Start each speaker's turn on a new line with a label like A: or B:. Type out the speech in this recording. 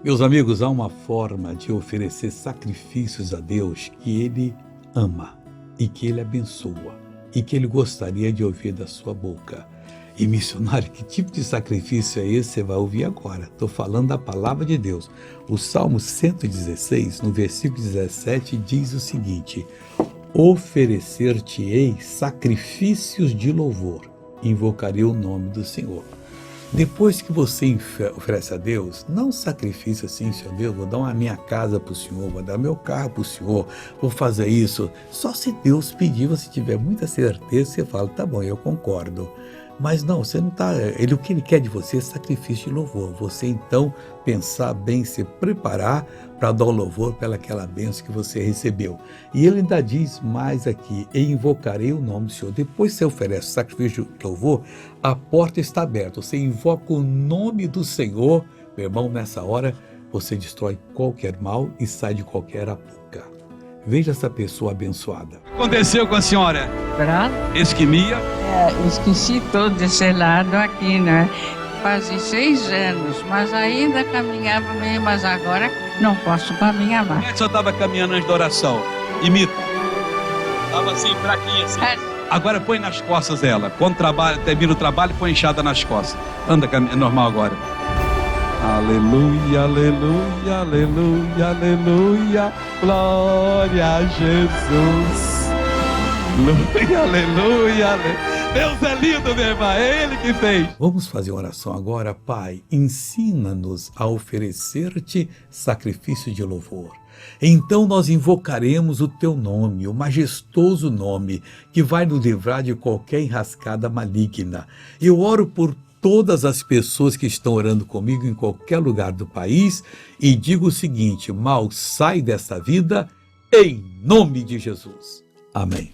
A: Meus amigos, há uma forma de oferecer sacrifícios a Deus que Ele ama e que Ele abençoa e que Ele gostaria de ouvir da sua boca. E missionário, que tipo de sacrifício é esse? Você vai ouvir agora. Estou falando da palavra de Deus. O Salmo 116, no versículo 17, diz o seguinte: oferecer-te-ei sacrifícios de louvor, invocarei o nome do Senhor. Depois que você oferece a Deus, não sacrifício assim, Senhor Deus, vou dar a minha casa para o Senhor, vou dar meu carro para o Senhor, vou fazer isso. Só se Deus pedir, você tiver muita certeza, você fala, tá bom, eu concordo. Mas não, você não está. O que Ele quer de você é sacrifício de louvor. Você então pensar bem, se preparar para dar o louvor pelaquela bênção que você recebeu. E Ele ainda diz mais aqui: e invocarei o nome do Senhor. Depois que você oferece sacrifício de louvor, a porta está aberta. Você invoca o nome do Senhor, meu irmão, nessa hora você destrói qualquer mal e sai de qualquer apuca. Veja essa pessoa abençoada.
B: O que aconteceu com a senhora? Esquimia?
C: Esqueci todo esse lado aqui, né? Fazem 6 anos, mas ainda caminhava meio, mas agora não posso caminhar mais.
B: Como é que você estava caminhando antes da oração? Imita. Estava assim, fraquinha assim. Agora põe nas costas ela. Quando termina o trabalho, põe enxada nas costas. Anda, é normal agora. Aleluia, aleluia, aleluia, aleluia. Glória a Jesus. Aleluia, aleluia, aleluia. Deus é lindo, meu irmão, é Ele que fez.
A: Vamos fazer uma oração agora. Pai, ensina-nos a oferecer-te sacrifício de louvor. Então nós invocaremos o teu nome, o majestoso nome, que vai nos livrar de qualquer enrascada maligna. Eu oro por todas as pessoas que estão orando comigo em qualquer lugar do país e digo o seguinte: mal sai dessa vida, em nome de Jesus. Amém.